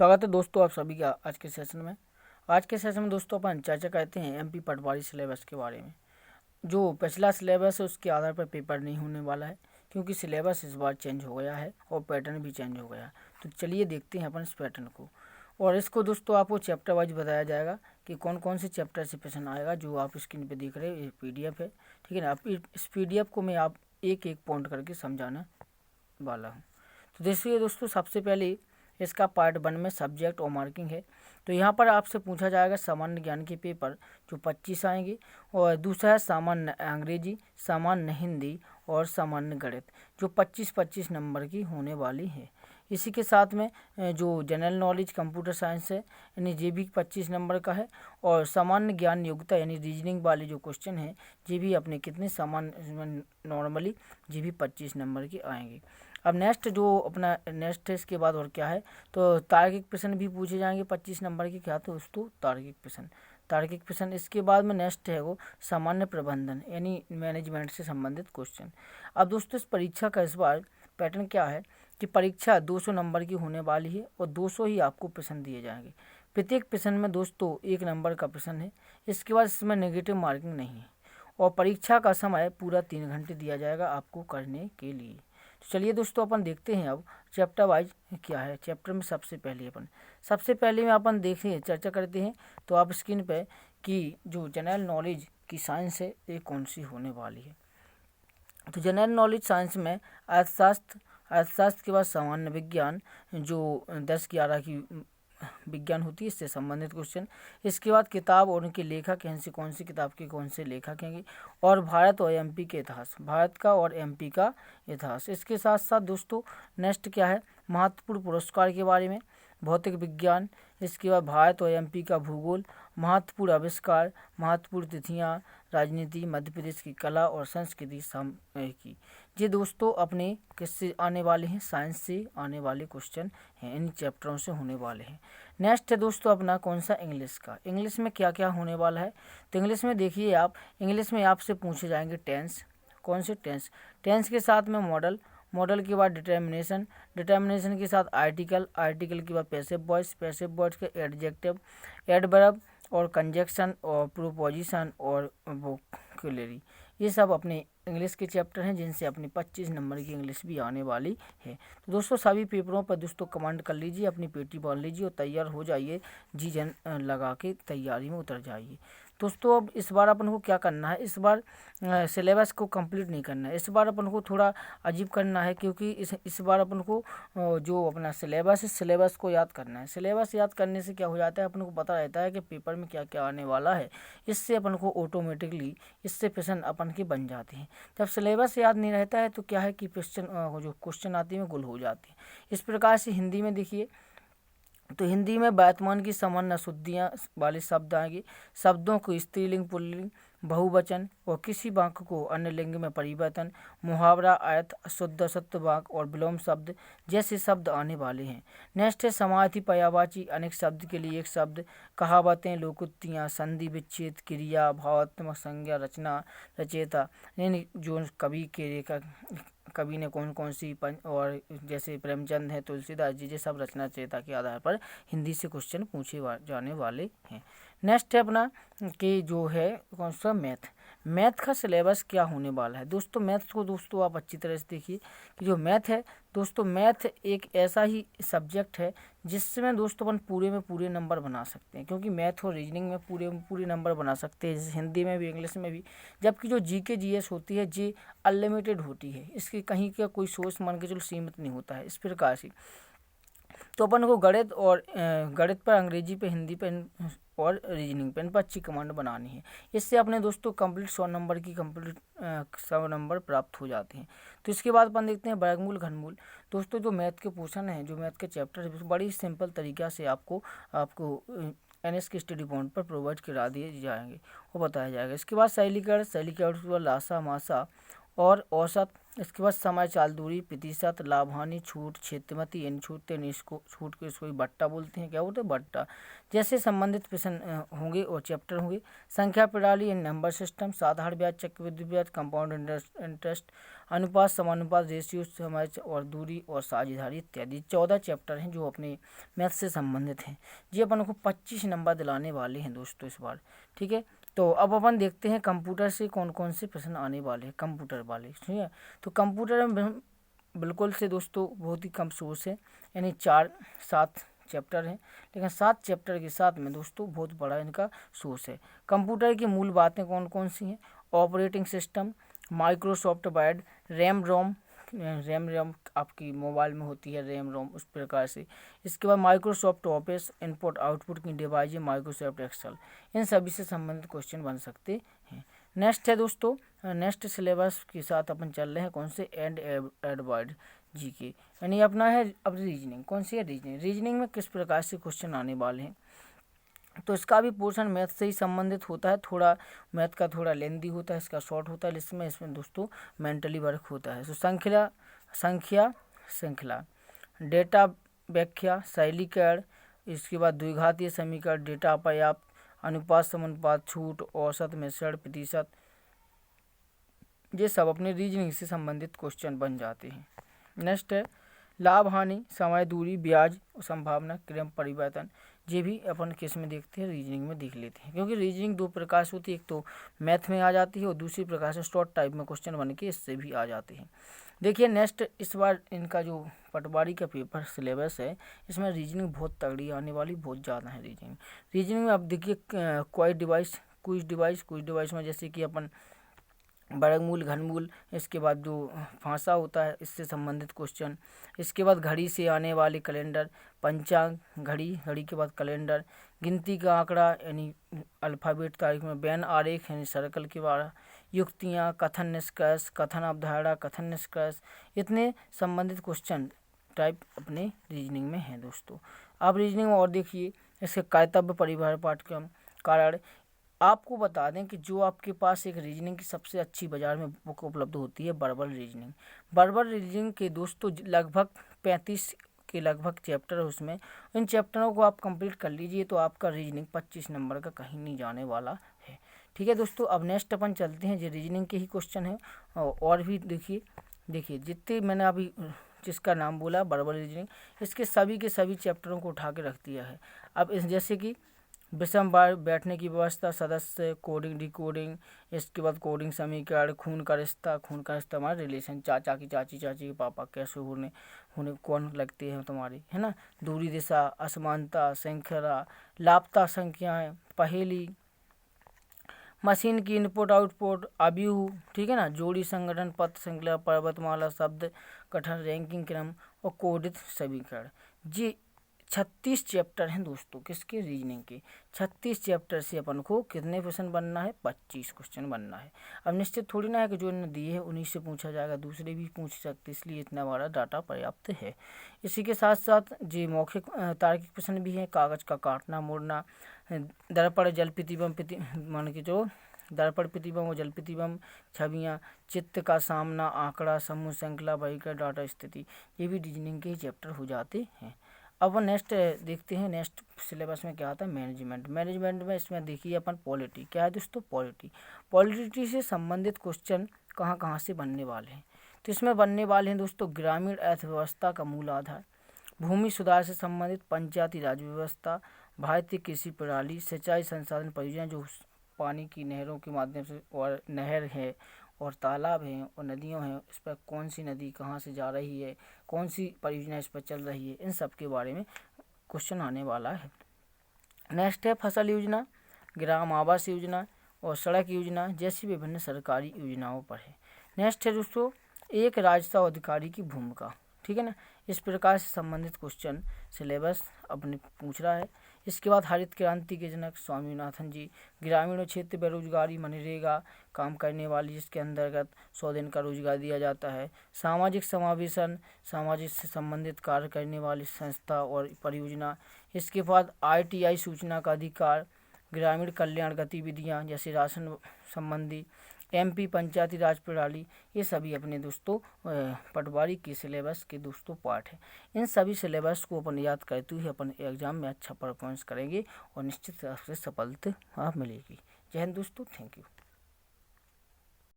स्वागत है दोस्तों आप सभी का आज के सेशन में। आज के सेशन में दोस्तों अपन चर्चा करते हैं एमपी पटवारी सिलेबस के बारे में। जो पिछला सिलेबस है उसके आधार पर पेपर नहीं होने वाला है, क्योंकि सिलेबस इस बार चेंज हो गया है और पैटर्न भी चेंज हो गया है। तो चलिए देखते हैं अपन इस पैटर्न को, और इसको दोस्तों आपको चैप्टर वाइज बताया जाएगा कि कौन कौन से चैप्टर से क्वेश्चन आएगा। जो आप स्क्रीन पे देख रहे हैं ये PDF है, ठीक है ना। आप इस PDF को मैं आप एक एक पॉइंट करके समझाने वाला हूँ। तो देखिए दोस्तों, सबसे पहले इसका पार्ट 1 में सब्जेक्ट और मार्किंग है। तो यहाँ पर आपसे पूछा जाएगा सामान्य ज्ञान के पेपर जो 25 आएंगे, और दूसरा है सामान्य अंग्रेजी, सामान्य हिंदी और सामान्य गणित जो 25-25 नंबर की होने वाली है। इसी के साथ में जो जनरल नॉलेज कंप्यूटर साइंस है यानी ये भी 25 नंबर का है, और सामान्य ज्ञान योग्यता यानी रीजनिंग वाले जो क्वेश्चन है ये भी अपने कितने सामान्य नॉर्मली ये भी 25 नंबर के आएंगे। अब नेक्स्ट जो अपना नेक्स्ट है इसके बाद और क्या है, तो तार्किक प्रश्न भी पूछे जाएंगे 25 नंबर के। क्या तो दोस्तों तार्किक प्रश्न। इसके बाद में नेक्स्ट है वो सामान्य प्रबंधन यानी मैनेजमेंट से संबंधित क्वेश्चन। अब दोस्तों इस परीक्षा का इस बार पैटर्न क्या है कि परीक्षा 200 नंबर की होने वाली है और 200 ही आपको प्रश्न दिए जाएंगे। प्रत्येक प्रश्न में दोस्तों 1 नंबर का प्रश्न है। इसके बाद इसमें नेगेटिव मार्किंग नहीं है, और परीक्षा का समय पूरा 3 घंटे दिया जाएगा आपको करने के लिए। तो चलिए दोस्तों अपन देखते हैं अब चैप्टर वाइज क्या है। चैप्टर में सबसे पहले में अपन देखें चर्चा करते हैं। तो आप स्क्रीन पे कि जो जनरल नॉलेज की साइंस है ये कौन सी होने वाली है। तो जनरल नॉलेज साइंस में अर्थशास्त्र के बाद सामान्य विज्ञान जो 10-11 की विज्ञान होती है इससे संबंधित क्वेश्चन। इसके बाद किताब और उनके लेखक हैं, कौन सी किताब के कौन से लेखक हैं, और भारत और MP के इतिहास, भारत का और MP का इतिहास। इसके साथ साथ दोस्तों नेक्स्ट क्या है, महत्वपूर्ण पुरस्कार के बारे में, भौतिक विज्ञान। इसके बाद भारत और MP का भूगोल, महत्वपूर्ण आविष्कार, महत्वपूर्ण तिथियाँ, राजनीति, मध्य प्रदेश की कला और संस्कृति की। ये दोस्तों अपने किससे आने वाले हैं, साइंस से आने वाले क्वेश्चन हैं, इन चैप्टरों से होने वाले हैं। नेक्स्ट है दोस्तों अपना कौन सा, इंग्लिश का। इंग्लिश में क्या क्या होने वाला है, तो इंग्लिश में देखिए आप, इंग्लिश में आपसे पूछे जाएंगे टेंस, कौन से टेंस के साथ में मॉडल के बाद डिटर्मिनेशन के साथ आर्टिकल के बाद पैसिव वॉइस के एडजेक्टिव, एडवर्ब और कंजक्शन और प्रोपोजिशन और वोकैबुलरी। ये सब अपने इंग्लिश के चैप्टर हैं जिनसे अपनी 25 नंबर की इंग्लिश भी आने वाली है। तो दोस्तों सभी पेपरों पर दोस्तों कमेंट कर लीजिए, अपनी पेटी बांध लीजिए और तैयार हो जाइए, जी जन लगा के तैयारी में उतर जाइए। दोस्तों अब इस बार अपन को क्या करना है, इस बार सिलेबस को कंप्लीट नहीं करना है, इस बार अपन को थोड़ा अजीब करना है, क्योंकि इस बार अपन को जो अपना सिलेबस है सिलेबस को याद करना है। सिलेबस याद करने से क्या हो जाता है, अपन को पता रहता है कि पेपर में क्या क्या आने वाला है। इससे अपन को ऑटोमेटिकली इससे प्रश्न अपन के बन जाते हैं। जब सिलेबस याद नहीं रहता है तो क्या है कि जो क्वेश्चन आती है गुल हो जाती है। इस प्रकार से हिंदी में देखिए, तो हिंदी में वर्तमान की सामान्य अशुद्धियाँ वाले शब्द आएंगे, शब्दों को स्त्रीलिंग, पुल्लिंग, बहुवचन और किसी वाक्य को अन्य लिंग में परिवर्तन, मुहावरा, अर्थ, शुद्ध असत्य वाक्य और विलोम शब्द जैसे शब्द आने वाले हैं। नेक्स्ट है समार्थी, पर्यायवाची, अनेक शब्द के लिए एक शब्द, कहावतें, लोकोक्तियाँ, संधि विच्छेद, क्रिया, भावात्मक संज्ञा, रचना, रचयिता यानी जो कवि ने कौन कौन सी और जैसे प्रेमचंद है, तुलसीदास जी, ये सब रचना चेता के आधार पर हिंदी से क्वेश्चन पूछे जाने वाले हैं। नेक्स्ट है अपना कि जो है कौन सा, मैथ का सिलेबस क्या होने वाला है। दोस्तों मैथ को दोस्तों आप अच्छी तरह से देखिए कि जो मैथ है दोस्तों, मैथ एक ऐसा ही सब्जेक्ट है जिसमें दोस्तों अपन पूरे में पूरे नंबर बना सकते हैं, क्योंकि मैथ और रीजनिंग में पूरे नंबर बना सकते हैं, जैसे हिंदी में भी इंग्लिश में भी। जबकि जो GK GS होती है ये अनलिमिटेड होती है, इसकी कहीं का कोई सोर्स मान के चलो सीमित नहीं होता है। इस प्रकार से तो अपन को गणित पर, अंग्रेजी पे, हिंदी पे और रीजनिंग पे इन पर अच्छी कमांड बनानी है। इससे अपने दोस्तों कंप्लीट 100 नंबर प्राप्त हो जाते हैं। तो इसके बाद अपन देखते हैं वर्गमूल, घनमूल। दोस्तों जो मैथ के क्वेश्चन हैं, जो मैथ के चैप्टर है, बड़ी सिंपल तरीक़ा से आपको NS के स्टडी पॉइंट पर प्रोवाइड करा दिए जाएंगे, वो बताया जाएगा। इसके बाद शैलीकरण, लासा, मासा और औसत, इसके बाद समय, चाल, दूरी, प्रतिशत, लाभ, हानि, छूट, क्षेत्रमति यानी छूटते नहीं, इसको छूट को इसको बट्टा बोलते हैं। क्या बोलते हैं? बट्टा। जैसे संबंधित प्रश्न होंगे और चैप्टर होंगे। संख्या प्रणाली यानी नंबर सिस्टम, साधारण ब्याज, चक्रवृद्धि ब्याज, कंपाउंड इंटरेस्ट, अनुपात, समानुपात, रेशियो, समय और दूरी और साझेदारी इत्यादि 14 चैप्टर हैं जो अपने मैथ से संबंधित हैं। जी अपन को 25 नंबर दिलाने वाले हैं दोस्तों इस बार। ठीक है, तो अब अपन देखते हैं कंप्यूटर से कौन कौन से प्रश्न आने वाले हैं, कंप्यूटर वाले। ठीक है, तो कंप्यूटर में बिल्कुल से दोस्तों बहुत ही कम सोर्स है, यानी 4-7 चैप्टर हैं, लेकिन 7 चैप्टर के साथ में दोस्तों बहुत बड़ा इनका सोर्स है। कंप्यूटर की मूल बातें कौन कौन सी हैं? Operating system, Microsoft word, RAM ROM, RAM आपकी मोबाइल में होती है रैम रोम, उस प्रकार से। इसके बाद माइक्रोसॉफ्ट ऑफिस, इनपुट आउटपुट की डिवाइस, माइक्रोसॉफ्ट एक्सेल, इन सभी से संबंधित क्वेश्चन बन सकते हैं। नेक्स्ट है दोस्तों, नेक्स्ट सिलेबस के साथ अपन चल रहे हैं कौन से? एडवर्ड जी के, यानी अपना है अब रीजनिंग। कौन सी है? रीजनिंग। रीजनिंग में किस प्रकार से क्वेश्चन आने वाले हैं? तो इसका भी पोर्शन मैथ से ही संबंधित होता है, थोड़ा मैथ का थोड़ा लेंदी होता है, इसका शॉर्ट होता है, इसमें दोस्तों मेंटली वर्क होता है। तो संख्या श्रृंखला, डेटा व्याख्या, शैली कैड, इसके बाद द्विघातीय समीकरण, डेटा पर्याप्त, अनुपात समानुपात, छूट, औसत, मिश्रण, प्रतिशत, ये सब अपने रीजनिंग से संबंधित क्वेश्चन बन जाते हैं। नेक्स्ट है लाभ हानि, समय, दूरी, ब्याज, संभावना, क्रम परिवर्तन, ये भी अपन किस में देखते हैं? रीजनिंग में देख लेते हैं, क्योंकि रीजनिंग दो प्रकार से होती है, एक तो मैथ में आ जाती है और दूसरी प्रकार से शॉर्ट टाइप में क्वेश्चन बन के इससे भी आ जाते हैं। देखिए नेक्स्ट, इस बार इनका जो पटवारी का पेपर सिलेबस है, इसमें रीजनिंग बहुत तगड़ी आने वाली, बहुत ज़्यादा है रीजनिंग में। अब देखिए क्विज डिवाइस में जैसे कि अपन वर्गमूल, घनमूल, इसके बाद जो फांसा होता है इससे संबंधित क्वेश्चन, इसके बाद घड़ी से आने वाले कैलेंडर, पंचांग, घड़ी के बाद कैलेंडर, गिनती का आंकड़ा यानी अल्फ़ाबेट तारीख में, बैन आरेख यानी सर्कल के बारे, युक्तियाँ, कथन निष्कर्ष, कथन अवधारणा, कथन निष्कर्ष, इतने संबंधित क्वेश्चन टाइप अपने रीजनिंग में हैं दोस्तों। आप रीजनिंग में और देखिए इसके कर्तव्य परिवार पाठ्यक्रम, कारण। आपको बता दें कि जो आपके पास एक रीजनिंग की सबसे अच्छी बाज़ार में बुक उपलब्ध होती है, बर्बल रीजनिंग के दोस्तों लगभग 35 के लगभग चैप्टर है उसमें। इन चैप्टरों को आप कंप्लीट कर लीजिए तो आपका रीजनिंग 25 नंबर का कहीं नहीं जाने वाला है। ठीक है दोस्तों, अब नेक्स्ट अपन चलते हैं, जो रीजनिंग के ही क्वेश्चन है और भी देखिए जितने मैंने अभी जिसका नाम बोला बर्बल रीजनिंग, इसके सभी के सभी चैप्टरों को उठा के रख दिया है। अब इस जैसे कि विषम बार, बैठने की व्यवस्था, सदस्य, कोडिंग डिकोडिंग, इसके बाद कोडिंग समीकरण, खून का रिश्ता हमारे रिलेशन, चाचा की चाची, चाची के पापा कैसे होने कौन लगते हैं तुम्हारे, है ना, दूरी, दिशा, असमानता, श्रृंखला, लापता संख्याएं, पहेली, मशीन की इनपुट आउटपुट, अव्यूह, ठीक है ना, जोड़ी, संगठन, पथ श्रृंखला, पर्वतमाला, शब्द गठन, रैंकिंग क्रम और कोडित समीकरण। जी 36 चैप्टर हैं दोस्तों, किसके? रीजनिंग के। 36 चैप्टर से अपन को कितने क्वेश्चन बनना है? 25 क्वेश्चन बनना है। अब निश्चित थोड़ी ना है कि जो इन्होंने दिए हैं उन्हीं से पूछा जाएगा, दूसरे भी पूछ सकते, इसलिए इतना बड़ा डाटा पर्याप्त है। इसी के साथ साथ जी मौखिक तार्किक प्रश्न भी हैं, कागज का काटना मोड़ना, दर्पण, जल प्रतिबिंब, मान के जो दर्पण प्रतिबिंब और जल प्रतिबिंब, छवियाँ, चित्त का सामना, आंकड़ा, समूह, श्रृंखला, वहीकल, डाटा स्थिति, ये भी रीजनिंग के ही चैप्टर हो जाते हैं। अब नेक्स्ट देखते हैं, नेक्स्ट सिलेबस में क्या आता है? मैनेजमेंट में इसमें देखिए अपन पॉलिटी, क्या है दोस्तों? पॉलिटी से संबंधित क्वेश्चन कहाँ कहाँ से बनने वाले हैं? तो इसमें बनने वाले हैं दोस्तों ग्रामीण अर्थव्यवस्था का मूल आधार, भूमि सुधार से संबंधित, पंचायती राज व्यवस्था, भारतीय कृषि प्रणाली, सिंचाई संसाधन परियोजना जो पानी की नहरों के माध्यम से, और नहर है और तालाब हैं और नदियों हैं, इस पर कौन सी नदी कहाँ से जा रही है, कौन सी परियोजना इस पर चल रही है, इन सब के बारे में क्वेश्चन आने वाला है। नेक्स्ट है फसल योजना, ग्राम आवास योजना और सड़क योजना जैसी विभिन्न सरकारी योजनाओं पर है। नेक्स्ट है दोस्तों एक राजस्व अधिकारी की भूमिका, ठीक है ना, इस प्रकार से संबंधित क्वेश्चन सिलेबस अपने पूछ रहा है। इसके बाद हरित क्रांति के जनक स्वामीनाथन जी, ग्रामीण क्षेत्र बेरोजगारी, मनरेगा काम करने वाली जिसके अंतर्गत 100 दिन का रोजगार दिया जाता है, सामाजिक समावेशन, सामाजिक से संबंधित कार्य करने वाली संस्था और परियोजना। इसके बाद ITI सूचना का अधिकार, ग्रामीण कल्याण गतिविधियाँ जैसे राशन संबंधी, एमपी पंचायती राज प्रणाली, ये सभी अपने दोस्तों पटवारी के सिलेबस के दोस्तों पार्ट है। इन सभी सिलेबस को अपन याद करते हुए अपन एग्जाम में अच्छा परफॉर्मेंस करेंगे और निश्चित रूप से सफलता मिलेगी। जय हिंद दोस्तों, थैंक यू।